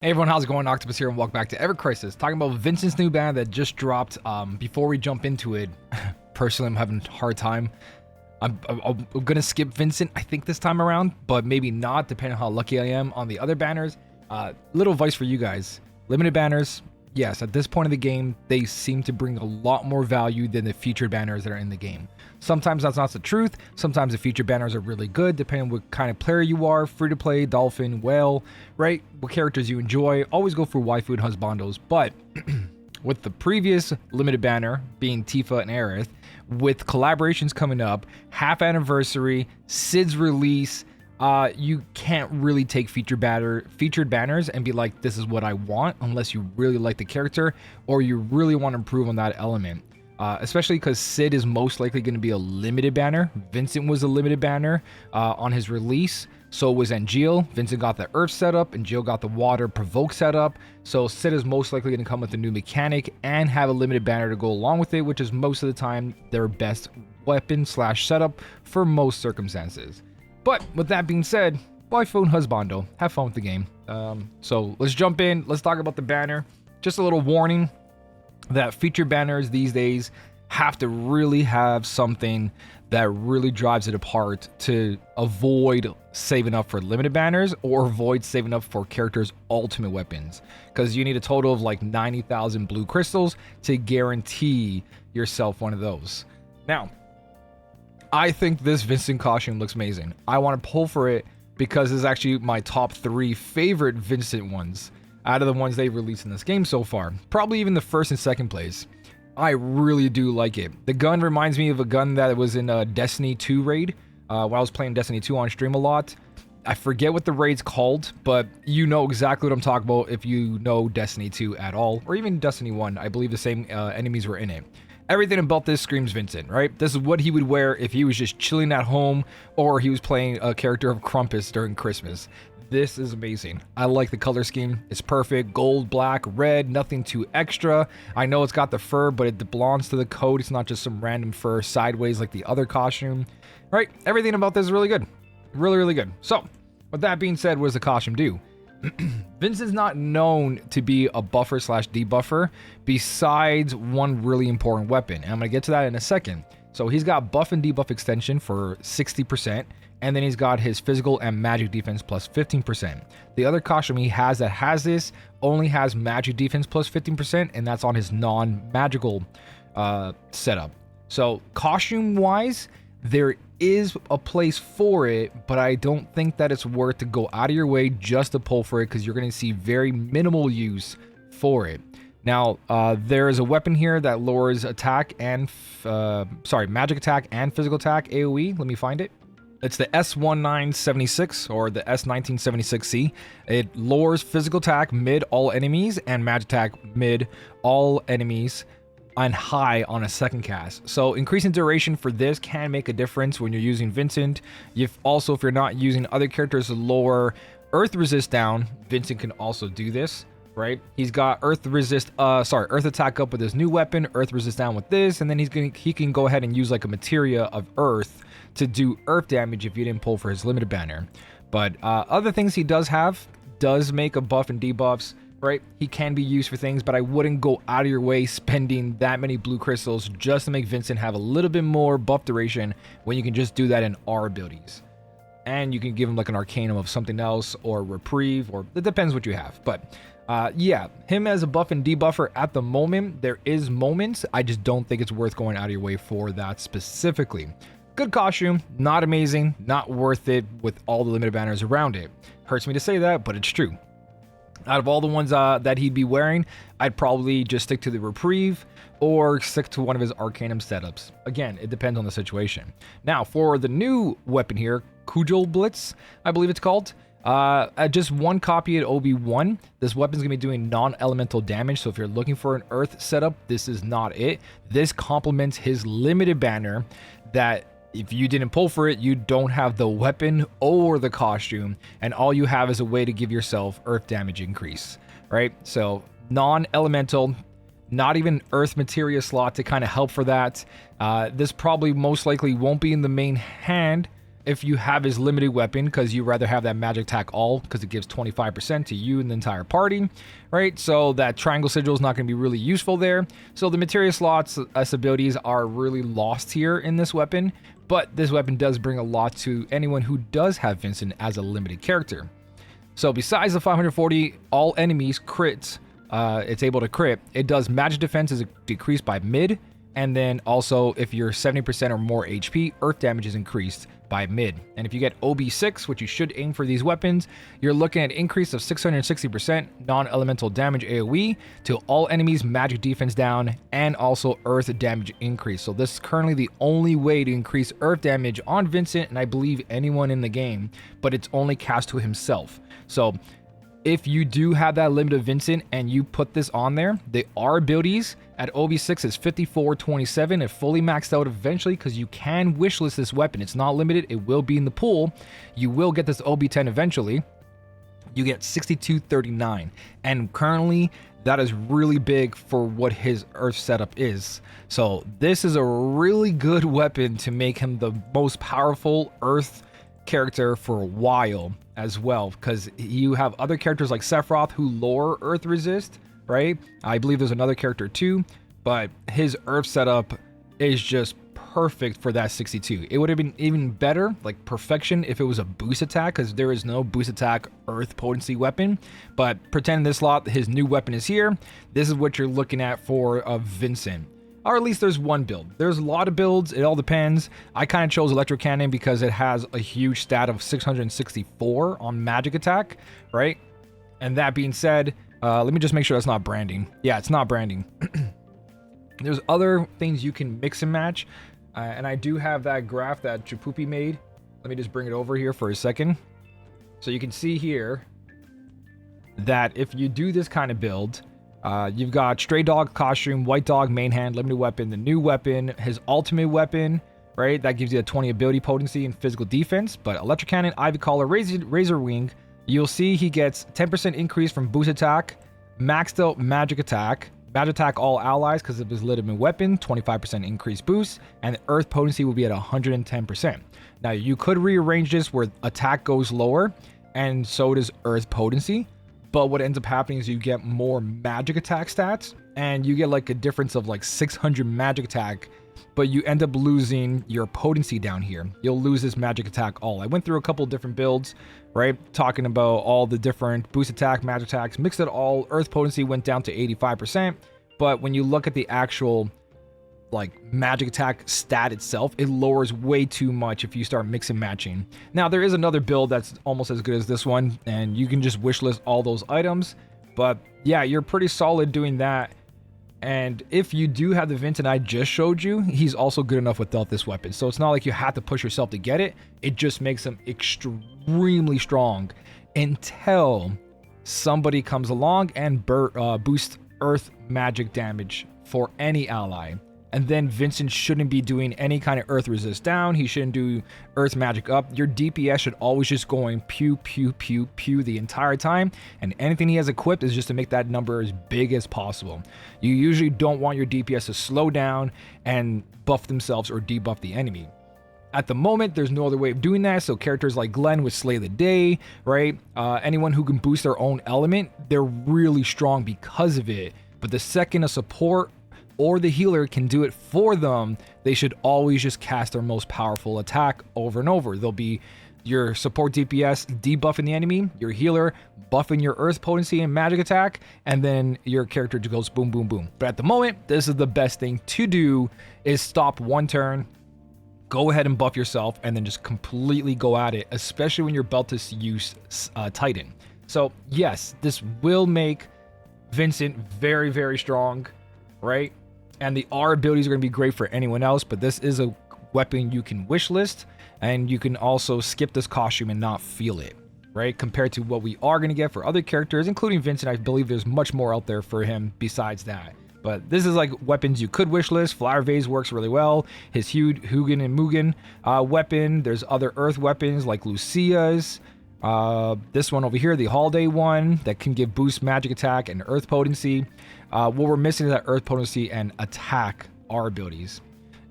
Hey everyone, how's it going? Octopus here and welcome back to evercrisis. Talking about Vincent's new banner that just dropped. Before we jump into it, personally I'm having a hard time. I'm gonna skip Vincent, I think, this time around, but maybe not, depending on how lucky I am on the other banners. Little advice for you guys. Limited banners, yes, at this point of the game, they seem to bring a lot more value than the featured banners that are in the game. Sometimes that's not the truth. Sometimes the featured banners are really good, depending on what kind of player you are. Free to play, dolphin, whale, right? What characters you enjoy. Always go for waifu and husbandos. But with the previous limited banner being Tifa and Aerith, with collaborations coming up, half anniversary, Sid's release, you can't really take featured banners and be like, this is what I want, unless you really like the character or you really want to improve on that element. Especially because Sid is most likely going to be a limited banner. Vincent was a limited banner on his release. So was Angeal. Vincent got the Earth setup, and Angeal got the Water Provoke setup. So Sid is most likely going to come with a new mechanic and have a limited banner to go along with it, which is most of the time their best weapon / setup for most circumstances. But with that being said, waifu and husbando, have fun with the game. So let's jump in. Let's talk about the banner. Just a little warning that featured banners these days have to really have something that really drives it apart to avoid saving up for limited banners or avoid saving up for characters' ultimate weapons, because you need a total of like 90,000 blue crystals to guarantee yourself one of those. Now, I think this Vincent costume looks amazing. I want to pull for it because it's actually my top 3 favorite Vincent ones out of the ones they've released in this game so far. Probably even the first and second place. I really do like it. The gun reminds me of a gun that was in a Destiny 2 raid. When I was playing Destiny 2 on stream a lot. I forget what the raid's called, but you know exactly what I'm talking about if you know Destiny 2 at all. Or even Destiny 1. I believe the same enemies were in it. Everything about this screams Vincent, right? This is what he would wear if he was just chilling at home or he was playing a character of Krampus during Christmas. This is amazing. I like the color scheme. It's perfect. Gold, black, red, nothing too extra. I know it's got the fur, but it belongs to the coat. It's not just some random fur sideways like the other costume. Right? Everything about this is really good. Really, really good. So, with that being said, what does the costume do? Vincent's not known to be a buffer / debuffer besides one really important weapon. And I'm going to get to that in a second. So he's got buff and debuff extension for 60%. And then he's got his physical and magic defense plus 15%. The other costume he has that has this only has magic defense plus 15%, and that's on his non-magical setup. So costume-wise, there is a place for it, but I don't think that it's worth to go out of your way just to pull for it, because you're going to see very minimal use for it. Now, there is a weapon here that lowers attack and, magic attack and physical attack AoE. Let me find it. It's the S1976 or the S1976C. It lowers physical attack mid all enemies and magic attack mid all enemies and high on a second cast. So increasing duration for this can make a difference when you're using Vincent. If you're not using other characters to lower earth resist down, Vincent can also do this. Right? He's got earth attack up with his new weapon, earth resist down with this, and then he can go ahead and use like a materia of earth to do earth damage if you didn't pull for his limited banner. But other things he does have does make a buff and debuffs, right? He can be used for things, but I wouldn't go out of your way spending that many blue crystals just to make Vincent have a little bit more buff duration when you can just do that in R abilities. And you can give him like an arcanum of something else or reprieve, or it depends what you have. But yeah, him as a buff and debuffer at the moment, there is moments. I just don't think it's worth going out of your way for that specifically. Good costume, not amazing, not worth it with all the limited banners around it. Hurts me to say that, but it's true. Out of all the ones that he'd be wearing, I'd probably just stick to the reprieve or stick to one of his arcanum setups. Again, it depends on the situation. Now, for the new weapon here, Kugelblitz, I believe it's called. Just one copy at OB1. This weapon's gonna be doing non-elemental damage, so if you're looking for an earth setup, this is not it. This complements his limited banner that if you didn't pull for it, you don't have the weapon or the costume, and all you have is a way to give yourself earth damage increase, right? So non-elemental, not even earth materia slot to kind of help for that. This probably most likely won't be in the main hand, if you have his limited weapon, because you rather have that magic attack all, because it gives 25% to you and the entire party, right? So that triangle sigil is not going to be really useful there. So the materia slots as abilities are really lost here in this weapon, but this weapon does bring a lot to anyone who does have Vincent as a limited character. So besides the 540 all enemies crits, it's able to crit. It does magic defense is decreased by mid, and then also if you're 70% or more HP, earth damage is increased by mid. And if you get OB6, which you should aim for these weapons, you're looking at an increase of 660% non-elemental damage AoE to all enemies, magic defense down, and also earth damage increase. So this is currently the only way to increase earth damage on Vincent, and I believe anyone in the game, but it's only cast to himself. So if you do have that limited Vincent and you put this on there, the R abilities at OB6 is 5427. It fully maxed out eventually because you can wishlist this weapon. It's not limited. It will be in the pool. You will get this OB10 eventually. You get 6239. And currently, that is really big for what his Earth setup is. So this is a really good weapon to make him the most powerful Earth character for a while as well, because you have other characters like Sephiroth who lower earth resist, right? I believe there's another character too, but his earth setup is just perfect for that 62. It would have been even better, like perfection, if it was a boost attack, because there is no boost attack earth potency weapon. But pretend this slot, his new weapon is here. This is what you're looking at for Vincent. Or at least there's one build. There's a lot of builds. It all depends. I kind of chose Electro Cannon because it has a huge stat of 664 on magic attack, right? And that being said, let me just make sure that's not branding. Yeah, it's not branding. There's other things you can mix and match. And I do have that graph that Chapupi made. Let me just bring it over here for a second. So you can see here that if you do this kind of build, you've got Stray Dog costume, White Dog main hand, limited weapon, the new weapon, his ultimate weapon, right? That gives you a 20 ability potency and physical defense. But Electric Cannon, Ivy Collar, Razor Wing, you'll see he gets 10% increase from boost attack, maxed out magic attack all allies because of his legitimate weapon, 25% increased boost, and the earth potency will be at 110%. Now you could rearrange this where attack goes lower and so does earth potency. But what ends up happening is you get more magic attack stats, and you get like a difference of like 600 magic attack, but you end up losing your potency down here. You'll lose this magic attack all. I went through a couple different builds, right? Talking about all the different boost attack, magic attacks, mixed it all. Earth potency went down to 85%, but when you look at the actual like magic attack stat itself, it lowers way too much if you start mix and matching. Now there is another build that's almost as good as this one, and you can just wishlist all those items. But yeah, you're pretty solid doing that. And if you do have the Vincent I just showed you, he's also good enough without this weapon. So it's not like you have to push yourself to get it. It just makes him extremely strong until somebody comes along and boosts earth magic damage for any ally. And then Vincent shouldn't be doing any kind of earth resist down. He shouldn't do earth magic up. Your DPS should always just going pew, pew, pew, pew the entire time. And anything he has equipped is just to make that number as big as possible. You usually don't want your DPS to slow down and buff themselves or debuff the enemy. At the moment, there's no other way of doing that. So characters like Glenn would slay the day, right? Anyone who can boost their own element, they're really strong because of it. But the second a support or the healer can do it for them, they should always just cast their most powerful attack over and over. They'll be your support DPS debuffing the enemy, your healer buffing your earth potency and magic attack, and then your character just goes boom, boom, boom. But at the moment, this is the best thing to do, is stop one turn, go ahead and buff yourself, and then just completely go at it, especially when you're about to use Titan. So yes, this will make Vincent very, very strong, right? And the R abilities are going to be great for anyone else, but this is a weapon you can wishlist, and you can also skip this costume and not feel it, right? Compared to what we are going to get for other characters, including Vincent. I believe there's much more out there for him besides that. But this is like weapons you could wishlist. Flower Vase works really well. His Hugin and Mugen weapon. There's other earth weapons like Lucia's. This one over here, the Holiday one, that can give boost magic attack and earth potency. What we're missing is that earth potency and attack R abilities.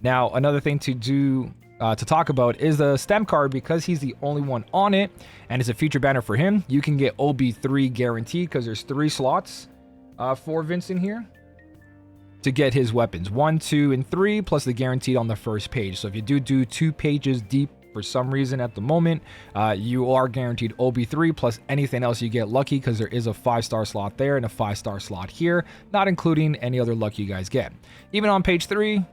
Now, another thing to do to talk about is the stem card. Because he's the only one on it and it's a feature banner for him, you can get OB3 guaranteed because there's 3 slots for Vincent here to get his weapons. 1, 2, and 3 plus the guaranteed on the first page. So if you do 2 pages deep for some reason at the moment, you are guaranteed OB3 plus anything else you get lucky, because there is a 5-star slot there and a 5-star slot here, not including any other luck you guys get. Even on page 3,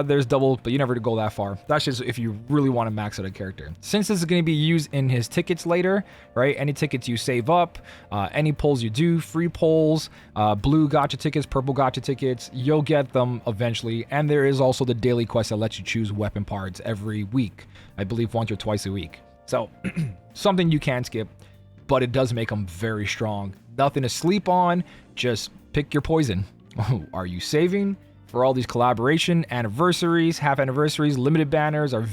there's double, but you never go that far. That's just if you really want to max out a character. Since this is going to be used in his tickets later, right? Any tickets you save up, any polls you do, free polls, blue gacha tickets, purple gacha tickets, you'll get them eventually. And there is also the daily quest that lets you choose weapon parts every week. I believe once or twice a week. So something you can skip, but it does make them very strong. Nothing to sleep on. Just pick your poison. Are you saving for all these collaboration, anniversaries, half anniversaries, limited banners are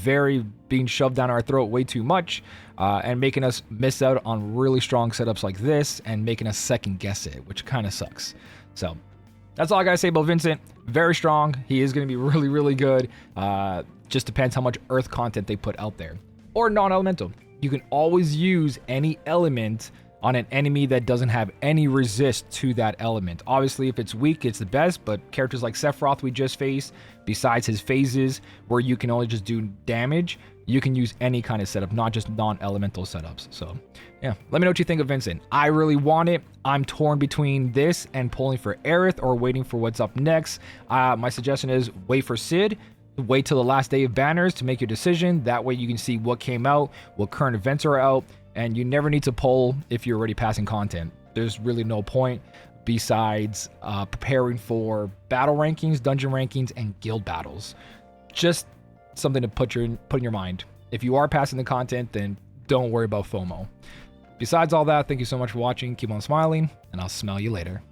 being shoved down our throat way too much, and making us miss out on really strong setups like this and making us second guess it, which kind of sucks. So that's all I gotta say about Vincent. Very strong. He is gonna be really, really good. Just depends how much earth content they put out there. Or non-elemental. You can always use any element on an enemy that doesn't have any resist to that element. Obviously, if it's weak, it's the best, but characters like Sephiroth we just faced, besides his phases, where you can only just do damage, you can use any kind of setup, not just non-elemental setups. So, yeah. Let me know what you think of Vincent. I really want it. I'm torn between this and pulling for Aerith or waiting for what's up next. My suggestion is wait for Sid. Wait till the last day of banners to make your decision. That way you can see what came out, what current events are out, and you never need to poll if you're already passing content. There's really no point besides preparing for battle rankings, dungeon rankings, and guild battles. Just something to put in your mind. If you are passing the content, then don't worry about FOMO. Besides all that, thank you so much for watching. Keep on smiling, and I'll smell you later.